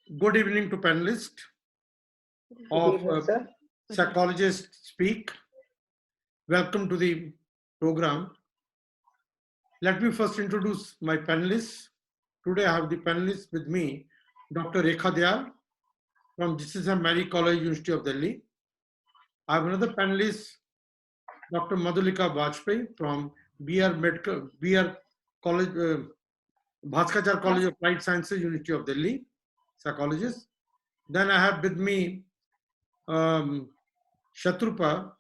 Good evening to panelists Good of evening, sir. Psychologists Speak. Welcome to the program. Let me first introduce my panelists. Today I have the panelists with me, Dr. Rekha Dayal from GCSM Mary College, University of Delhi. I have another panelist, Dr. Madhulika Bajpai from BR College, Bhaskachar College of Applied Sciences, University of Delhi, psychologist. Then I have with me Shatarupa.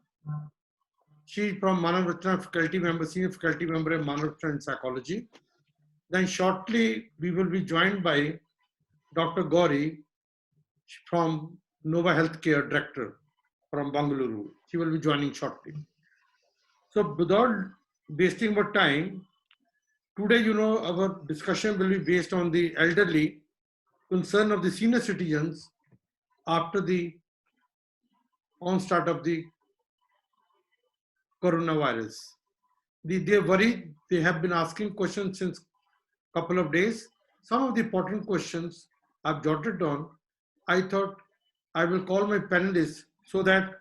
She is from Manav Rachna faculty member, senior faculty member in Manav Rachna in psychology. Then shortly we will be joined by Dr. Gouri from Nova Healthcare Director from Bangaluru. She will be joining shortly. So without wasting more time, today, our discussion will be based on the elderly concern of the senior citizens after the onset of the coronavirus. They worry. They have been asking questions since couple of days. Some of the important questions I've jotted down. I thought I will call my panelists so that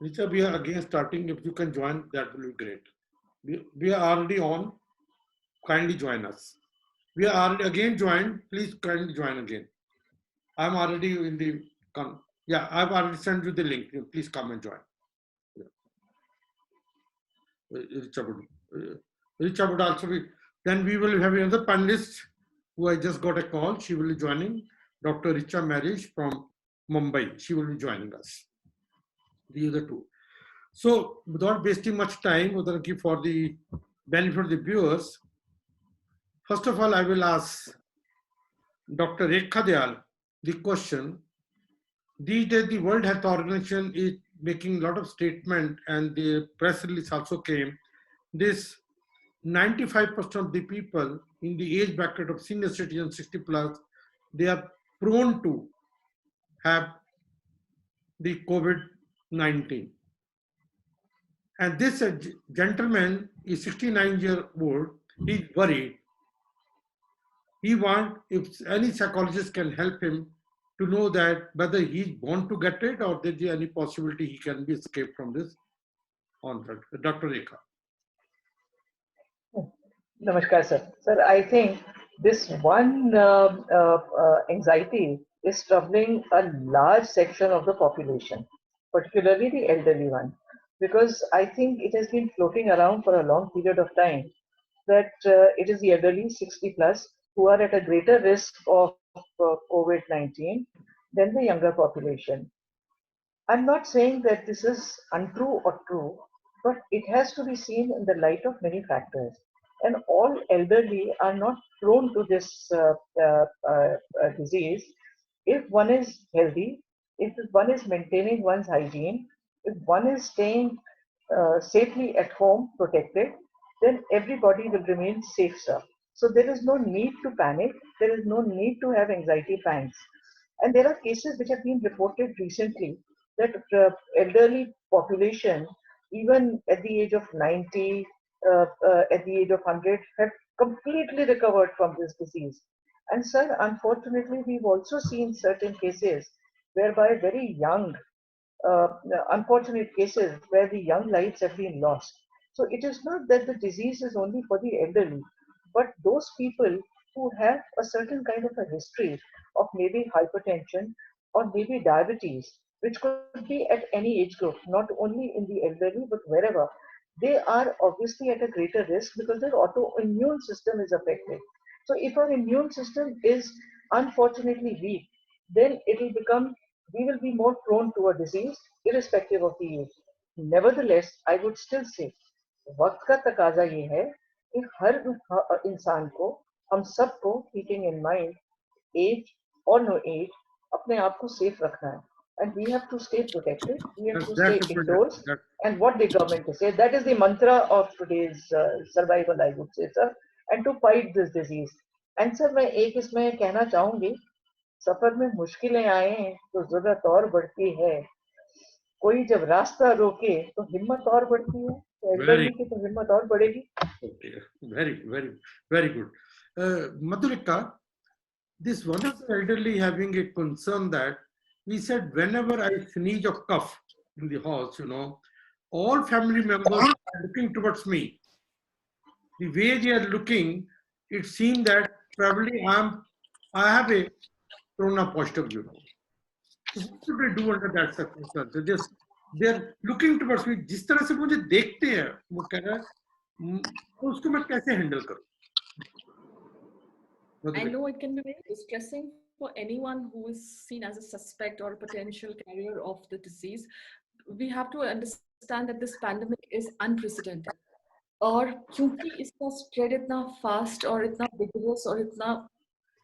Richa, we are again starting. If you can join, that will be great. We are already on. Kindly join us. We are already again joined. Please kindly join again. I'm already in the. Yeah, I've already sent you the link. Please come and join. Yeah. Richa would also be. Then we will have another panelist who I just got a call. She will be joining, Dr. Richa Mehrish from Mumbai. She will be joining us. The other two. So without wasting much time, for the benefit of the viewers, first of all, I will ask Dr. Rekha Dayal the question. These days, the World Health Organization is making a lot of statement, and the press release also came. This 95% of the people in the age bracket of senior citizens 60 plus, they are prone to have the COVID-19. And this gentleman is 69-year-old. He's worried. He wants, if any psychologist can help him to know that whether he's born to get it or there's any possibility he can be escaped from this onset. Dr. Rekha. Namaskar, sir. Sir, I think this one anxiety is troubling a large section of the population, particularly the elderly one, because I think it has been floating around for a long period of time that it is the elderly 60 plus who are at a greater risk of COVID-19 than the younger population. I'm not saying that this is untrue or true, but it has to be seen in the light of many factors. And all elderly are not prone to this disease if one is healthy, if one is maintaining one's hygiene, if one is staying safely at home, protected, then everybody will remain safe, sir. So there is no need to panic. There is no need to have anxiety pangs. And there are cases which have been reported recently that elderly population, even at the age of 90, at the age of 100, have completely recovered from this disease. And sir, unfortunately, we've also seen certain cases whereby very young, uh, unfortunate cases where the young lives have been lost. So it is not that the disease is only for the elderly, but those people who have a certain kind of a history of maybe hypertension or maybe diabetes, which could be at any age group, not only in the elderly, but wherever, they are obviously at a greater risk because their autoimmune system is affected. So if our immune system is unfortunately weak, then it will become, we will be more prone to a disease irrespective of the age. Nevertheless, I would still say, वक्त का तकाजा ये है कि हर इंसान को, हम सबको keeping in mind age or no age, अपने आप को safe रखना है. And we have to stay protected. We have to stay That's a good. indoors. And what the government is saying, that is the mantra of today's survival, I would say, sir, and to fight this disease. And sir, मैं एक इसमें कहना चाहूंगी, सफर में मुश्किलें आए तो जरूरत और बढ़ती है. कोई जब रास्ता रोके तो हिम्मत और बढ़ती है. तो एल्डरली Very की तो हिम्मत और बढ़ेगी. okay. Very, very, very good. Madhulika, this one of the elderly having a concern that he said, whenever I sneeze or cough in the house, all family members are looking towards me. The way they are looking, it seems that probably I have a corona positive. So what should I do under that circumstance? They're looking towards me. जिस तरह से मुझे देखते हैं, वो कह रहा है, तो उसको मैं कैसे हैंडल करूं? I know it can be very distressing for anyone who is seen as a suspect or a potential carrier of the disease. We have to understand that this pandemic is unprecedented. और क्योंकि इसका spread इतना fast और इतना vigorous और इतना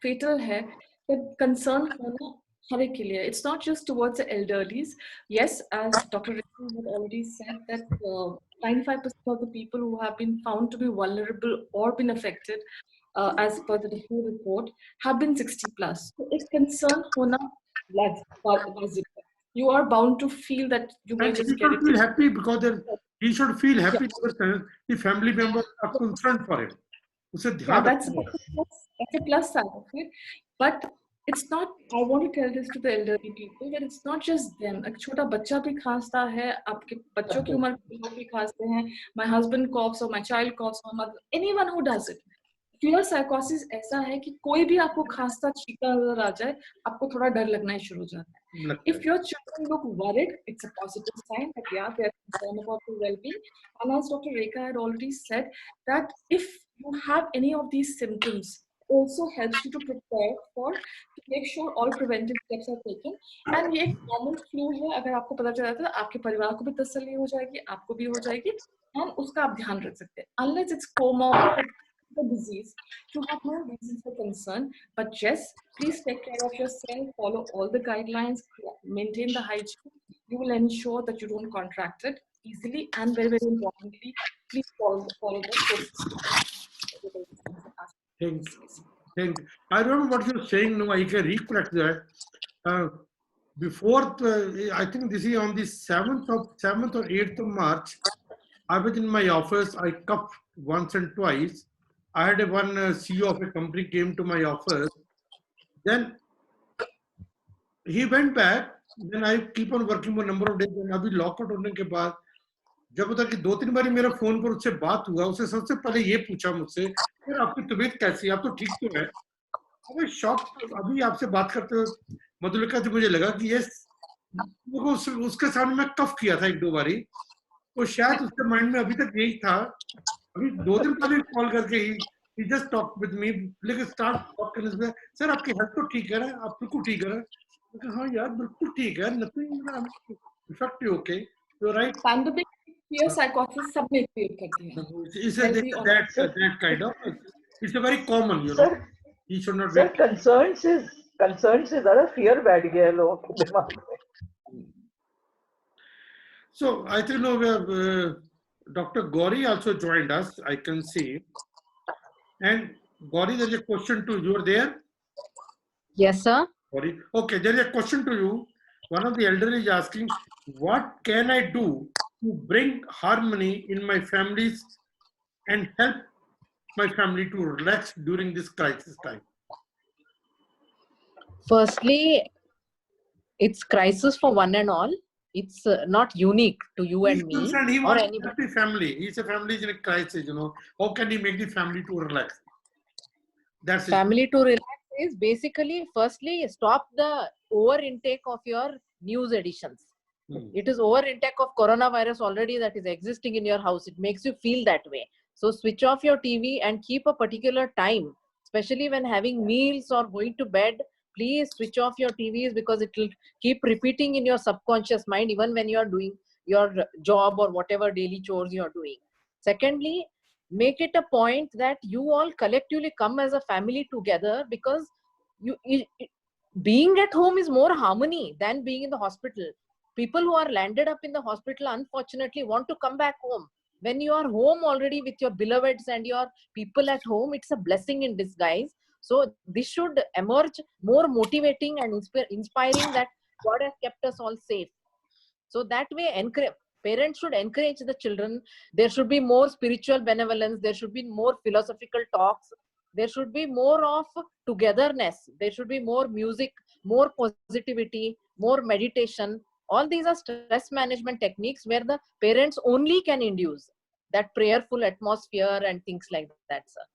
fatal है, that concern होना हर एक के लिए. It's not just towards the elderlies. Yes, as Dr. Rekha had already said that 95% of the people who have been found to be vulnerable or been affected as per the WHO report have been 60 plus. So एक concern होना वाजिब है. You are bound to feel that you may And just he get should it. feel happy because he should feel happy because the family members are concerned for him. उसे Yeah, ध्यान that's रखना a plus side of it. But it's not, I want to tell this to the elderly people, that it's not just them. एक छोटा बच्चा भी खांसता है, आपके बच्चों की उम्र के लोग भी खांसते हैं. My husband coughs or my child coughs or mother, anyone who does it. Fear psychosis ऐसा है कि कोई भी आपको खांसता छींकता नजर आ जाए, आपको थोड़ा डर लगना ही शुरू हो जाता है. If your children look worried, it's a positive sign that yeah, they are concerned about your well-being. And as Dr. Rekha had already said, that if you have any of these symptoms, also helps you to prepare for, to make sure all preventive steps are taken. And ये एक common flu है, अगर आपको पता चला तो आपके परिवार को भी तसल्ली हो जाएगी, आपको भी हो जाएगी, and उसका आप ध्यान रख सकते हैं. Unless it's comorbid the disease, you have no reason for concern. But yes, please take care of yourself, follow all the guidelines, maintain the hygiene. You will ensure that you don't contract it easily, and very, very importantly, please follow the social Think. I remember what you're saying. No, I can recollect that. Before, I think this is on the 7th or 8th of March, I was in my office. I coughed once and twice. I had one CEO of a company came to my office. Then he went back. Then I keep on working for a number of days. And अभी lockout होने के बाद जब होता कि 2-3 बार मेरा phone पर उससे बात हुआ, उसे सबसे पहले ये पूछा मुझसे, यार आपकी तबीयत कैसी है, आप तो ठीक तो है. अबे शॉक, अभी आपसे बात करते हुए मधुलिका जी मुझे लगा कि ये उसके सामने मैं कफ किया था 1-2 बारी, तो शायद उसके माइंड में अभी तक यही था. अभी 2 दिन पहले कॉल करके he just talked with me, लेकिन स्टार्ट टॉक करने से सर आपकी हेल्थ तो ठीक है ना, आप बिल्कुल ठीक है ना. हाँ यार बिल्कुल ठीक है, nothing effective, okay, you are right. pandemic fear psychosis सब में create करती है. It's that kind of, it's a very common, Sir, he should not sir, be. concerns is ज़्यादा fear बैठ गया है लोगों के दिमाग में. So I think we have Dr. Gouri also joined us, I can see. And Gouri, there's a question to you. You're there? Yes, sir. Gouri. Okay, there's a question to you. One of the elders is asking, what can I do to bring harmony in my families and help my family to relax during this crisis time? Firstly, it's crisis for one and all. It's not unique to you He's and me concerned, he or wants anybody. happy family. He's a family in a crisis, How can he make the family to relax? That's family to relax is basically, firstly, stop the over intake of your news editions. It is over intake of coronavirus already that is existing in your house. It makes you feel that way. So switch off your TV and keep a particular time, especially when having meals or going to bed. Please switch off your TVs because it will keep repeating in your subconscious mind even when you are doing your job or whatever daily chores you are doing. Secondly, make it a point that you all collectively come as a family together, because being at home is more harmony than being in the hospital. People who are landed up in the hospital unfortunately want to come back home. When you are home already with your beloveds and your people at home, it's a blessing in disguise. So this should emerge more motivating and inspiring that God has kept us all safe. So that way, parents should encourage the children. There should be more spiritual benevolence. There should be more philosophical talks. There should be more of togetherness. There should be more music, more positivity, more meditation. All these are stress management techniques where the parents only can induce that prayerful atmosphere and things like that, sir.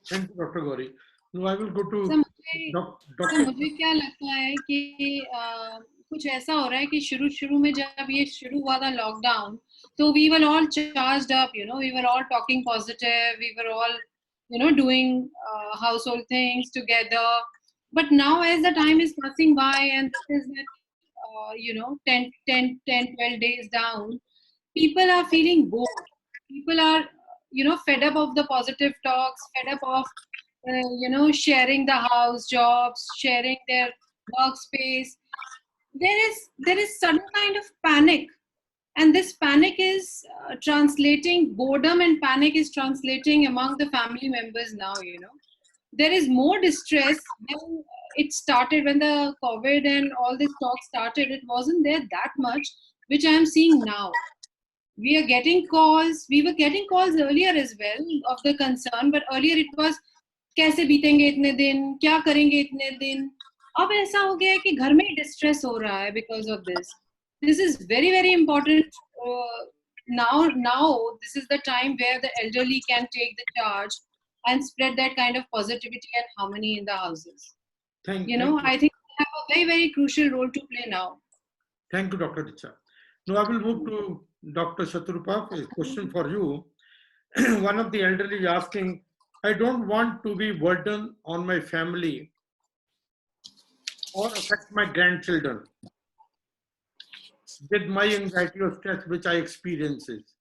Thank you, Dr. Gauri. Now I will go to sir मुझे क्या लगता है कि कुछ ऐसा हो रहा है कि शुरू में जब ये शुरू हुआ था लॉकडाउन, तो we were all charged up, we were all talking positive, we were all doing household things together. But now as the time is passing by and this is 12 days down, people are feeling bored. People are fed up of the positive talks, fed up of sharing the house jobs, sharing their workspace. There is some kind of panic, and this panic is translating, boredom and panic is translating among the family members now. There is more distress when it started, when the COVID and all this talk started. It wasn't there that much, which I am seeing now. We are getting calls. We were getting calls earlier as well of the concern, but earlier it was कैसे बीतेंगे इतने दिन, क्या करेंगे इतने दिन. अब ऐसा हो गया है कि घर में डिस्ट्रेस हो रहा है because of this. This is very, very important. Now this is the time where the elderly can take the charge and spread that kind of positivity and harmony in the houses. Thank you. I think we have a very, very crucial role to play now. Thank you, Dr. Richa. Now I will move to Dr. Shatarupa. A question for you. One of the elderly is asking, I don't want to be burden on my family or affect my grandchildren with my anxiety or stress which I experiences.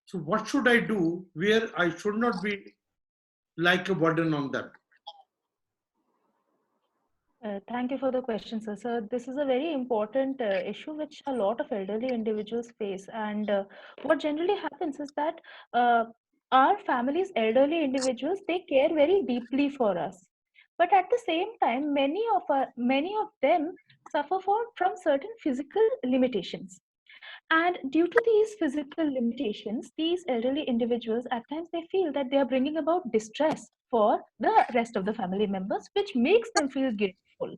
So what should I do where I should not be like a burden on them? Thank you for the question, sir. So this is a very important issue which a lot of elderly individuals face. And what generally happens is that our families, elderly individuals, they care very deeply for us. But at the same time, many of them suffer from certain physical limitations. And due to these physical limitations, these elderly individuals, at times they feel that they are bringing about distress for the rest of the family members, which makes them feel guiltful.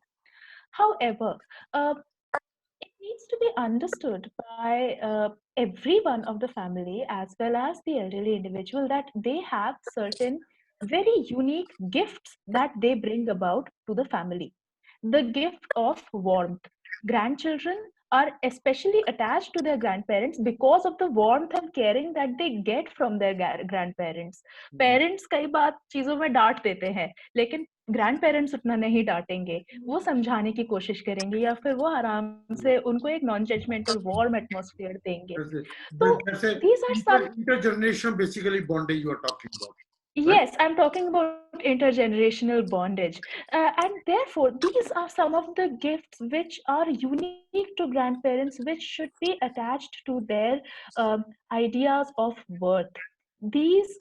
However, it needs to be understood by everyone of the family as well as the elderly individual that they have certain very unique gifts that they bring about to the family. The gift of warmth. Grandchildren are especially attached to their grandparents because of the warmth and caring that they get from their grandparents. Parents कई बार चीजों में डांट देते हैं, लेकिन grand parents उतना नहीं डांटेंगे, वो समझाने की कोशिश करेंगे या फिर वो आराम से उनको एक नॉन जजमेंटल वार्म एटमॉस्फेयर देंगे. तो these are some intergenerational basically bonding you are talking about. Yes, right? I'm talking about intergenerational bondage. And therefore, these are some of the gifts which are unique to grandparents, which should be attached to their ideas of worth. These,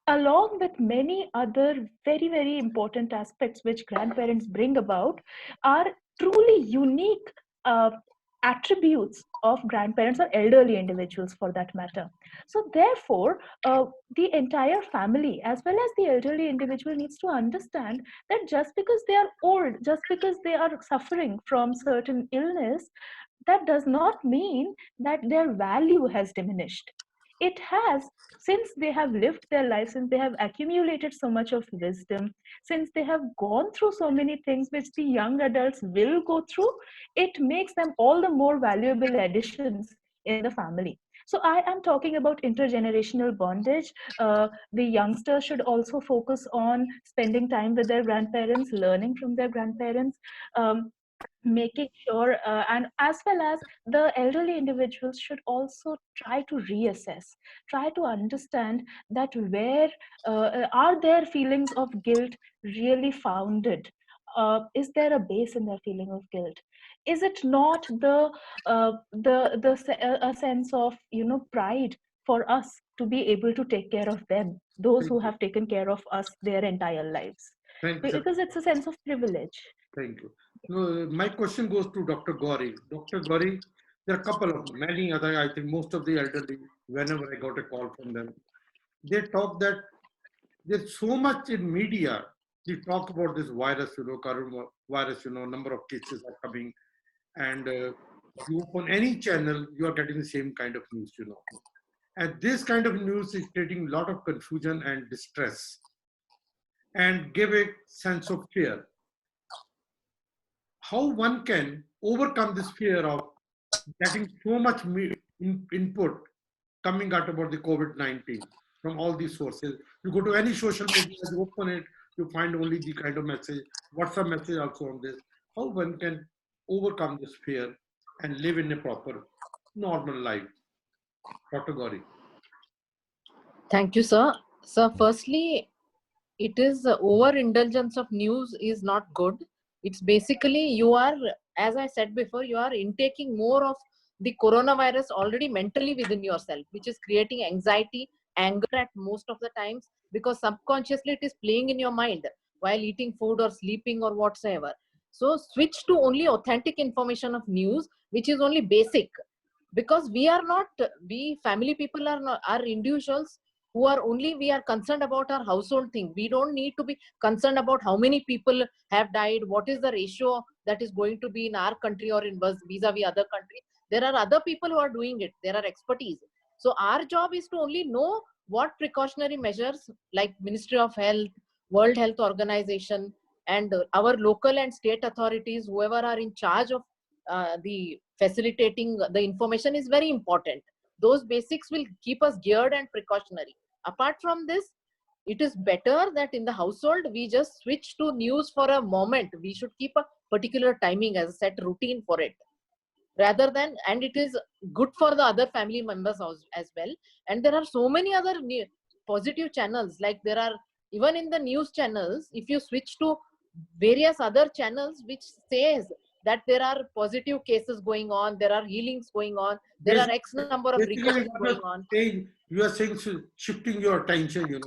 along with many other very, very important aspects which grandparents bring about, are truly unique attributes of grandparents or elderly individuals for that matter. So therefore, the entire family as well as the elderly individual needs to understand that just because they are old, just because they are suffering from certain illness, that does not mean that their value has diminished. It has, since they have lived their life, since they have accumulated so much of wisdom, since they have gone through so many things which the young adults will go through, it makes them all the more valuable additions in the family. So I am talking about intergenerational bondage. The youngsters should also focus on spending time with their grandparents, learning from their grandparents, making sure, and as well as the elderly individuals should also try to reassess, try to understand that where are their feelings of guilt really founded? Is there a base in their feeling of guilt? Is it not a sense of pride for us to be able to take care of them, those who have taken care of us their entire lives? Because it's a sense of privilege. Thank you. My question goes to Dr. Gauri. Dr. Gauri, there are a couple of many other, I think most of the elderly, whenever I got a call from them, they talk that there's so much in media. We talk about this virus, coronavirus, number of cases are coming, and you open any channel, you are getting the same kind of news. And this kind of news is creating a lot of confusion and distress and give a sense of fear. How one can overcome this fear of getting so much input coming out about the COVID-19 from all these sources. You go to any social media, you open it, you find only the kind of message, WhatsApp message also on this. How one can overcome this fear and live in a proper, normal life. Dr. Gauri. Thank you, sir. So, firstly, it is overindulgence of news is not good. It's basically you are, as I said before, you are intaking more of the coronavirus already mentally within yourself, which is creating anxiety, anger at most of the times, because subconsciously it is playing in your mind while eating food or sleeping or whatsoever. So switch to only authentic information of news, which is only basic, because we are not, we family people are not, are individuals who are only, we are concerned about our household thing. We don't need to be concerned about how many people have died, what is the ratio that is going to be in our country or in vis-a-vis other country. There are other people who are doing it, there are expertise. So our job is to only know what precautionary measures like Ministry of Health, World Health Organization, and our local and state authorities, whoever are in charge of the facilitating the information, is very important. Those basics will keep us geared and precautionary. Apart from this, it is better that in the household we just switch to news for a moment. We should keep a particular timing as a set routine for it, rather than, and it is good for the other family members as well. And there are so many other positive channels, like there are, even in the news channels, if you switch to various other channels which says that there are positive cases going on, there are healings going on, there are X number of Basically, recoveries what going on. you are saying shifting your attention,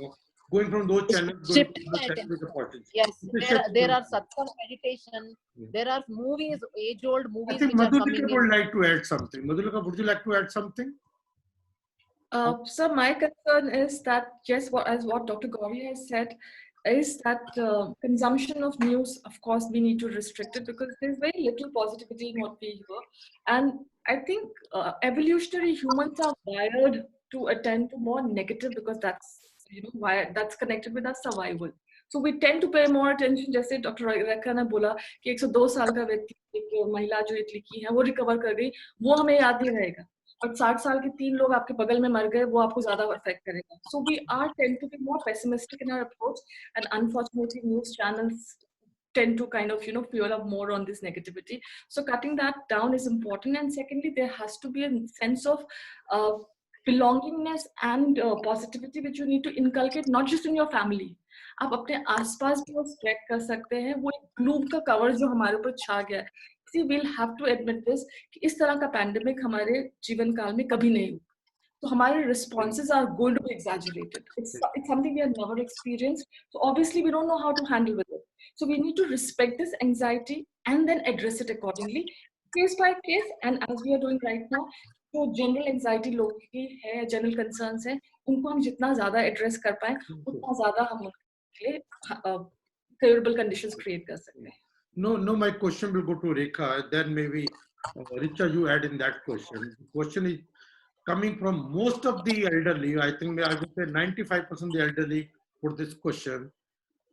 going from those channels, going to Shifting the my channels attention. with opportunity. Yes, there are satsang meditation, there are movies, age-old I movies think which are Madhulika coming in. would like to add something. Madhulika, would you like to add something? So my concern is that, yes, as what Dr. Gauri has said, is that consumption of news, of course, we need to restrict it because there's very little positivity in what we hear. And I think evolutionary humans are wired to attend to more negative because that's, why that's connected with our survival. So we tend to pay more attention. जैसे doctor रेखा ने बोला कि 102 साल का व्यक्ति, एक महिला जो इटली की है, वो रिकवर कर गई, वो हमें याद नहीं रहेगा. और 60 साल के 3 लोग आपके बगल में मर गए, वो आपको ज्यादा अफेक्ट करेगा. So we are tend to be more pessimistic in our approach, and unfortunately news channels tend to kind of fuel up more on this negativity. So cutting that down is important. And secondly, there has to be a sense of belongingness and positivity which you need to inculcate not just in your family. आप अपने आसपास भी वो spread कर सकते हैं. वो एक ग्लूम का कवर जो हमारे ऊपर छा गया है, See, we'll have to admit this, कि इस तरह का पैंडेमिक हमारे जीवन काल में कभी नहीं हुआ. So हमारे responses are going to be exaggerated. It's something we have never experienced. So obviously we don't know how to handle with it. So we need to respect this anxiety and then address it accordingly, case by case. And as we are doing right now, जो general anxiety लोगों की है, general concerns है, उनको हम जितना ज़्यादा address कर पाएं, उतना ज़्यादा हम उनके लिए favorable conditions create कर सकते हैं. No, my question will go to Rekha. Then maybe Richa, you add in that question. The question is coming from most of the elderly. I think I would say 95% of the elderly put this question.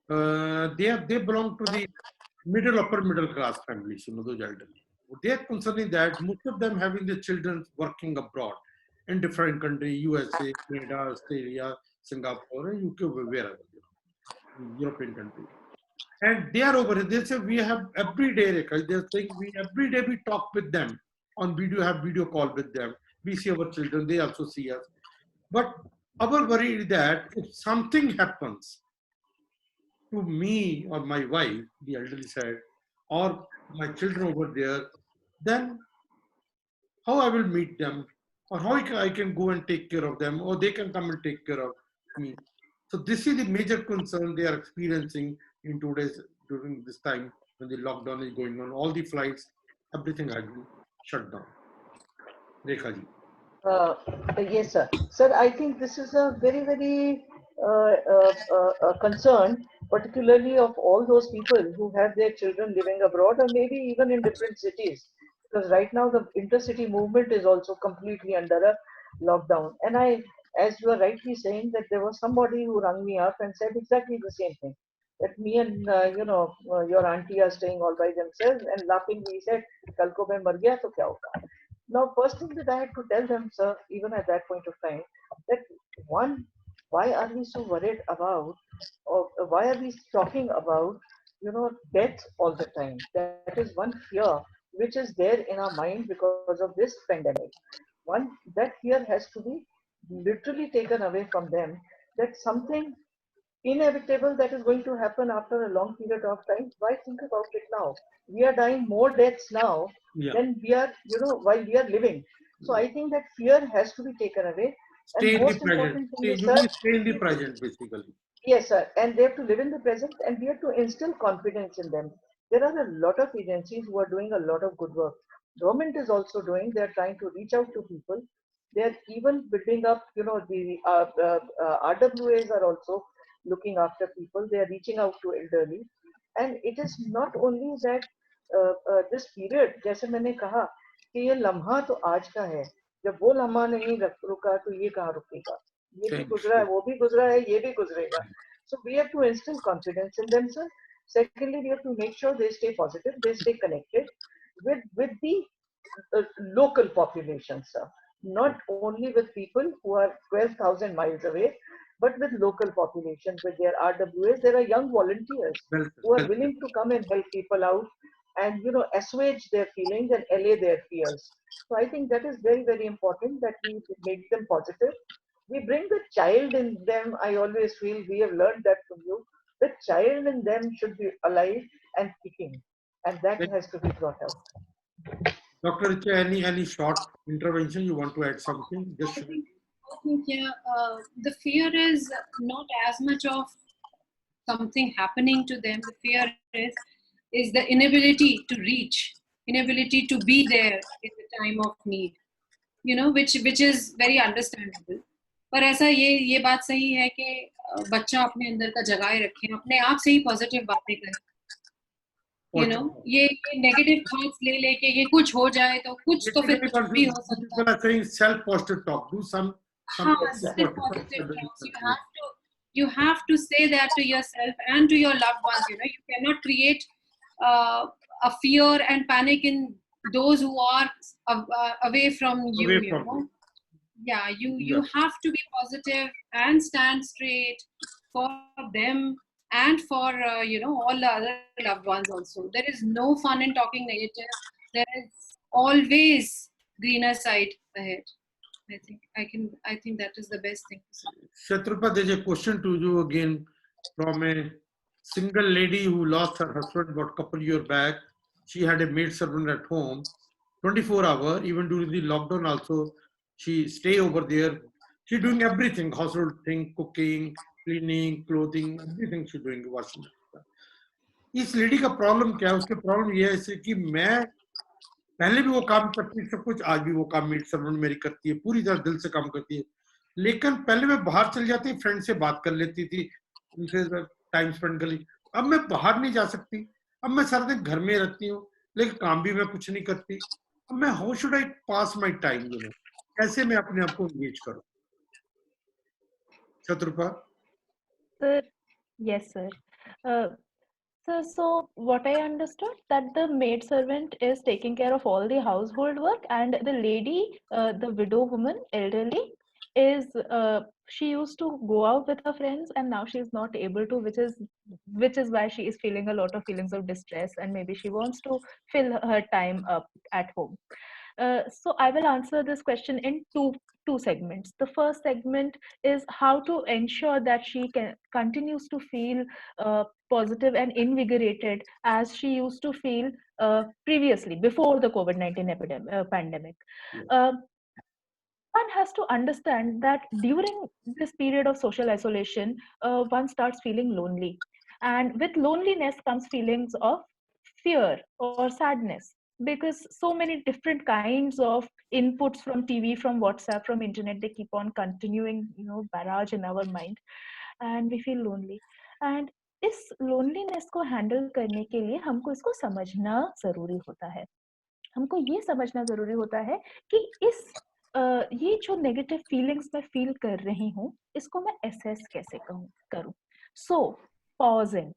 They belong to the upper middle class families. Those elderly. They are concerning that most of them having their children working abroad in different countries, USA, Canada, Australia, Singapore, UK, wherever, European countries. And they are over here. They say we have every day, Rekha. They're saying every day we talk with them on video, have video call with them. We see our children, they also see us. But our worry is that if something happens to me or my wife, the elderly said, or my children over there, then how I will meet them, or how I can go and take care of them, or they can come and take care of me. So this is the major concern they are experiencing in during this time when the lockdown is going on. All the flights, everything has been shut down. Rekha ji. Yes, sir. Sir, I think this is a very, very concern, particularly of all those people who have their children living abroad or maybe even in different cities. Because right now the intercity movement is also completely under a lockdown. And as you are rightly saying, that there was somebody who rang me up and said exactly the same thing. That me and your auntie are staying all by themselves, and laughingly said, "Kal ko main mar gaya to kya hoga?" Now, first thing that I had to tell them, sir, even at that point of time, that one, why are we so worried about, or why are we talking about, death all the time? That is one fear which is there in our mind because of this pandemic. One, that fear has to be literally taken away from them, that something inevitable that is going to happen after a long period of time. Why think about it now? We are dying more deaths now Yeah. than we are, while we are living. So I think that fear has to be taken away. Stay And in the most present. important thing Stay, is, you sir, need to stay in the present, basically. yes, sir. And they have to live in the present, and we have to instill confidence in them. There are a lot of agencies who are doing a lot of good work. Government is also doing. They are trying to reach out to people. They are even building up. The RWAs are also looking after people. They are reaching out to elderly, and it is not only that this period. जैसे मैंने कहा कि ये लम्हा तो आज का है. जब वो लम्हा नहीं रुका तो ये कहाँ रुकेगा? ये भी Thanks. गुजरा है, वो भी गुजरा है, ये भी गुजरेगा. So we have to instill confidence in them, sir. Secondly, we have to make sure they stay positive, they stay connected with the local population, sir. Not only with people who are 12,000 miles away, but with local population, with their RWAs. There are young volunteers Well, who are well, willing to come and help people out and assuage their feelings and allay their fears. So I think that is very, very important that we make them positive. We bring the child in them. I always feel we have learned that from you. The child in them should be alive and kicking, and that has to be brought out. Dr. Richa, any short intervention? You want to add something? Just I think yeah, the fear is not as much of something happening to them. The fear is the inability to reach, inability to be there in the time of need. Which is very understandable. पर ऐसा ये बात सही है कि बच्चा अपने अंदर का जगाए रखे, अपने आप से ही पॉजिटिव बातें करें. ये नेगेटिव थॉट्स ले लेके ये कुछ हो जाए तो कुछ तो फिर कुछ भी हो सकता है. people are saying self-positive talk. Do some हाँ, positive talks. You have to say that to yourself and to your loved ones. You cannot create a fear and panic in those who are away from you. Away from you. Yeah, you have to be positive and stand straight for them and for all the other loved ones also. There is no fun in talking negative. There is always greener side ahead. I think that is the best thing to say. Shatarupa, there's a question to you again from a single lady who lost her husband about a couple years back. She had a maid servant at home, 24 hours, even during the lockdown also. She stay over there. She doing everything, household thing, cooking, cleaning, clothing, everything she doing, washing. इस lady का problem क्या है? उसके problem ये है कि मैं पहले भी वो काम करती सब कुछ, आज भी वो काम मेड सर्वेंट मेरी करती है, पूरी तरह दिल से काम करती है. लेकिन पहले मैं बाहर चल जाती, फ्रेंड से बात कर लेती थी, उनसे टाइम स्पेंड कर ली. अब मैं बाहर नहीं जा सकती. अब मैं सारा दिन घर में रहती हूँ, लेकिन काम भी मैं कुछ नहीं करती. अब मैं how should I pass my time? कैसे मैं अपने आप को एंगेज करूं? Shatrupa. Sir, yes, sir. Sir, so what I understood that the maid servant is taking care of all the household work, and the lady, the widow woman, elderly, is she used to go out with her friends, and now she is not able to, which is why she is feeling a lot of feelings of distress, and maybe she wants to fill her time up at home. So I will answer this question in two segments. The first segment is how to ensure that she continues to feel positive and invigorated as she used to feel previously before the COVID-19 pandemic. One has to understand that during this period of social isolation, one starts feeling lonely, and with loneliness comes feelings of fear or sadness, because so many different kinds of inputs from TV, from WhatsApp, from internet, they keep on continuing, barrage in our mind. and we feel lonely. And इस loneliness को handle करने के लिए हमको इसको समझना जरूरी होता है. हमको ये समझना जरूरी होता है कि ये जो नेगेटिव फीलिंग्स मैं फील कर रही हूँ इसको मैं असेस कैसे करूँ. सो pausing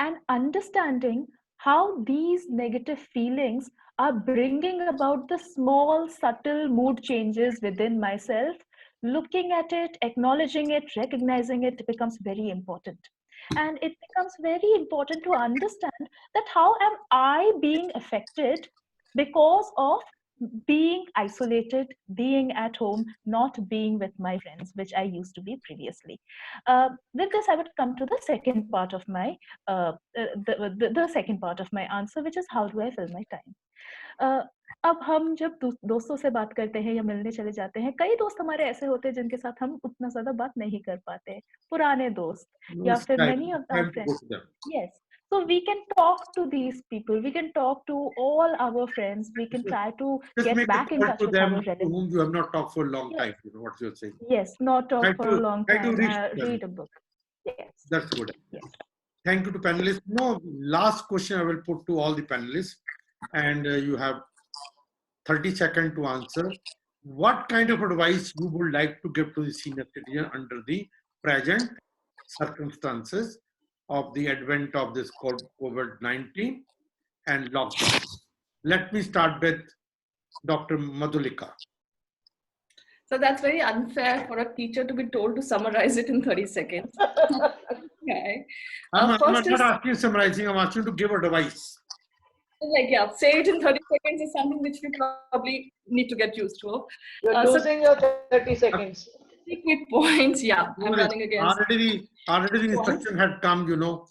and understanding how these negative feelings are bringing about the small subtle mood changes within myself, looking at it, acknowledging it, recognizing it becomes very important. And it becomes very important to understand that how am I being affected because of being isolated, being at home, not being with my friends, which I used to be previously. With this, I would come to the second part of my the second part of my answer, which is how do I fill my time. अब हम जब दोस्तों से बात करते हैं या मिलने चले जाते हैं, कई दोस्त हमारे ऐसे होते हैं जिनके साथ हम उतना ज्यादा बात नहीं कर पाते, पुराने दोस्त या फिर many of our friends. Yes. So we can talk to these people. We can talk to all our friends. We can try to get back in touch with our relatives. To whom you have not talked for a long time. You know what you're saying. Yes, not talk for a long time. Read a book. Yes. That's good. Yes. Thank you to panelists. No, last question I will put to all the panelists, and you have 30 seconds to answer. What kind of advice you would like to give to the senior citizen under the present circumstances of the advent of this COVID-19 and lockdown? Let me start with Dr. Madhulika. So that's very unfair for a teacher to be told to summarize it in 30 seconds. Okay. I'm not asking summarizing, I'm asking to give advice. Like, yeah, say it in 30 seconds is something which we probably need to get used to. You're losing your 30 seconds. Quick points, yeah. I'm running against. Already the instruction had come, you know.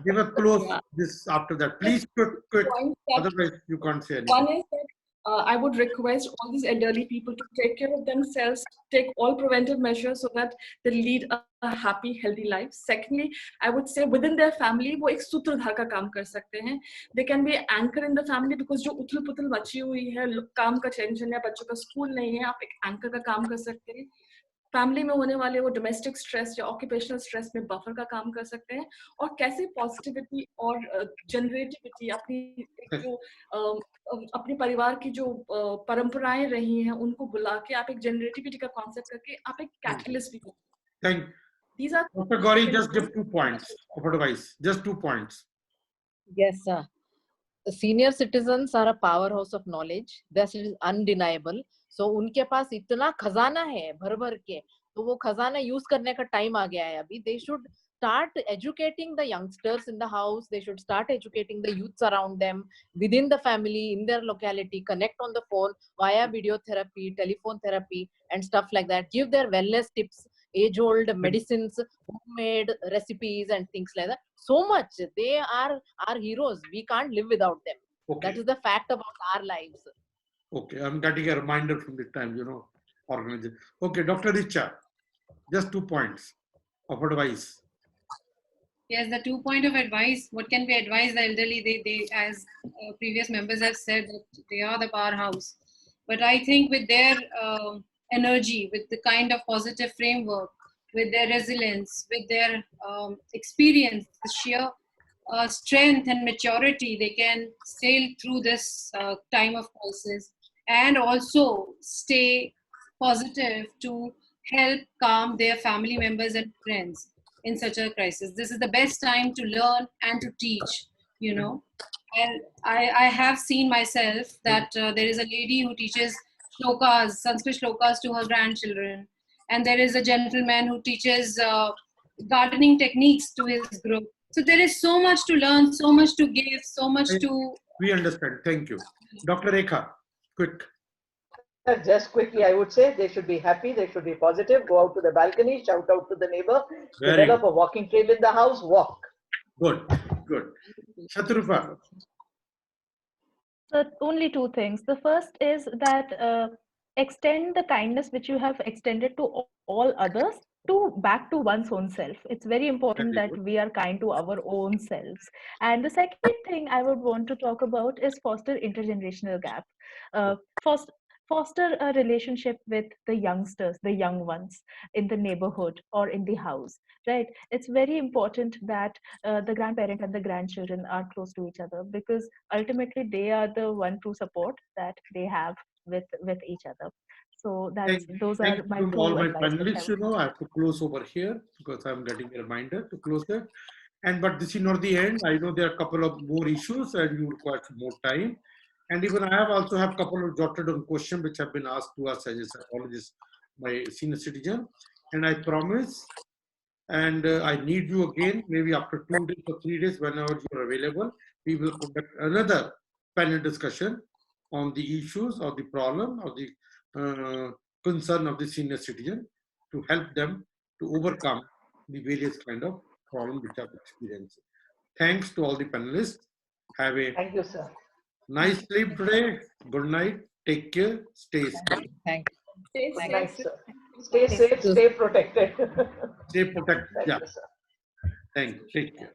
Give a close this after that. Please quick. Otherwise, you can't say anything. One is that I would request all these elderly people to take care of themselves, take all preventive measures so that they lead a happy, healthy life. Secondly, I would say within their family, वो एक सूत्रधार का काम कर सकते हैं. They can be anchor in the family because जो उथल-पुथल मची हुई है, काम का टेंशन है, बच्चों का स्कूल नहीं है, आप एक anchor का काम कर सकते हैं. फैमिली में होने वाले वो डोमेस्टिक स्ट्रेस या ऑक्यूपेशनल स्ट्रेस में बफर का काम कर सकते हैं और कैसे पॉजिटिविटी और जनरेटिविटी अपने परिवार की जो परंपराएं रही हैं उनको बुला के आप एक जनरेटिविटी का कॉन्सेप्ट करके आप एक कैटलिस्ट भी Thank you. Dr. Gouri, just give 2 points of advice. Just 2 points. Yes, sir. The senior citizens are a powerhouse of knowledge. That is undeniable. So उनके पास इतना खजाना है भर भर के, तो वो खजाना यूज करने का टाइम आ गया है अभी. They should start educating the youngsters in the house. They should start educating the youths around them, within the family, in their locality, connect on the phone via video therapy, telephone therapy and stuff like that. Give their wellness tips, age-old medicines, homemade recipes and things like that. So much. They are our heroes. We can't live without them. Okay. That is the fact about our lives. Okay, I'm getting a reminder from the time, you know, organization. Okay, Dr. Richa, just 2 points of advice. Yes, the 2 point of advice, what can be advised the elderly, they as previous members have said, that they are the powerhouse. But I think with their energy, with the kind of positive framework, with their resilience, with their experience, the sheer strength and maturity, they can sail through this time of crisis and also stay positive to help calm their family members and friends in such a crisis. This is the best time to learn and to teach, you know. And I have seen myself that there is a lady who teaches shlokas, Sanskrit shlokas to her grandchildren. And there is a gentleman who teaches gardening techniques to his group. So there is so much to learn, so much to give, so much to... We understand. Thank you. Dr. Rekha, quick. Just quickly, I would say they should be happy, they should be positive, go out to the balcony, shout out to the neighbor, develop a walking trail in the house, walk. Good. Shatarupa. So only 2 things. The first is that extend the kindness which you have extended to all others back to one's own self. It's very important that we are kind to our own selves. And the second thing I would want to talk about is foster intergenerational gap. foster a relationship with the youngsters, the young ones in the neighborhood or in the house, right? It's very important that the grandparent and the grandchildren are close to each other, because ultimately they are the one true support that they have with each other. So those Thank are my you to all two my advice which I panelists. would. I have to close over here because I'm getting a reminder to close it. But this is not the end. I know there are a couple of more issues and you require more time. And even I have also have a couple of jotted down questions which have been asked to us as a psychologist by senior citizen. And I promise, and I need you again, maybe after 2 days or 3 days, whenever you are available, we will conduct another panel discussion on the issues or the problem or the concern of the senior citizen to help them to overcome the various kind of problems which are experienced. Thanks to all the panelists. Have a Thank you, sir. nice sleep today. Good night. Take care. Stay safe. Thank Stay Good safe. night, sir. Stay safe, you. stay protected. Stay protected. Thank Yeah. you, sir. Thank you. Take care.